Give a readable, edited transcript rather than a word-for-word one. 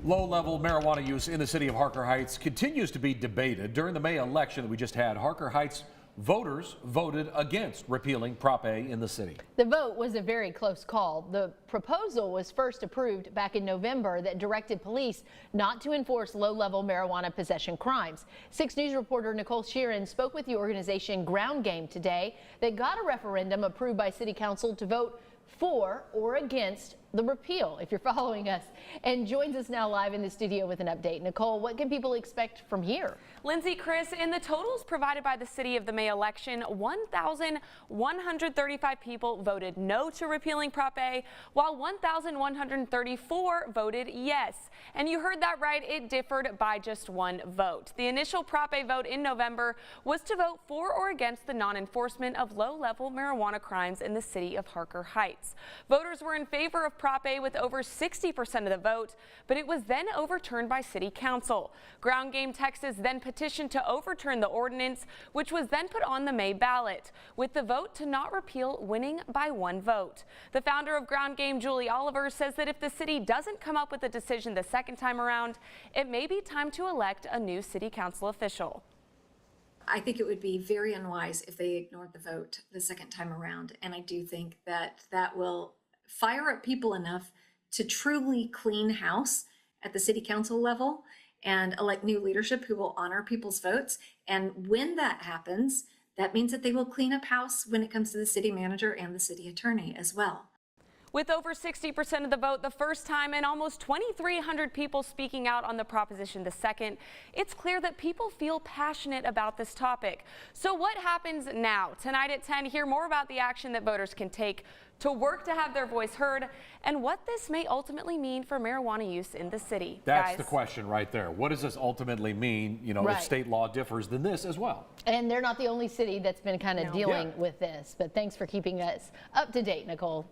Low-level marijuana use in the city of Harker Heights continues to be debated. During the May election that we just had, Harker Heights voters voted against repealing Prop A in the city. The vote was a very close call. The proposal was first approved back in November that directed police not to enforce low-level marijuana possession crimes. 6 News reporter Nicole Sheeran spoke with the organization Ground Game today that got a referendum approved by City Council to vote for or against the repeal, if you're following us, and joins us now live in the studio with an update. Nicole, what can people expect from here? Lindsay, Chris, in the totals provided by the city of the May election, 1,135 people voted no to repealing Prop A, while 1,134 voted yes. And you heard that right, it differed by just 1 vote. The initial Prop A vote in November was to vote for or against the non-enforcement of low-level marijuana crimes in the city of Harker Heights. Voters were in favor of Prop A with over 60% of the vote, but it was then overturned by City Council. Ground Game Texas then petitioned to overturn the ordinance, which was then put on the May ballot, with the vote to not repeal winning by 1 vote. The founder of Ground Game, Julie Oliver, says that if the city doesn't come up with a decision the second time around, it may be time to elect a new City Council official. I think it would be very unwise if they ignored the vote the second time around, and I do think that that will fire up people enough to truly clean house at the city council level and elect new leadership who will honor people's votes. And when that happens, that means that they will clean up house when it comes to the city manager and the city attorney as well. With over 60% of the vote the first time and almost 2,300 people speaking out on the proposition the second, it's clear that people feel passionate about this topic. So what happens now? Tonight at 10, hear more about the action that voters can take to work to have their voice heard and what this may ultimately mean for marijuana use in the city. That's the question right there. What does this ultimately mean? You know, if state law differs, then this as well. And they're not the only city that's been kind of dealing with this, but thanks for keeping us up to date, Nicole.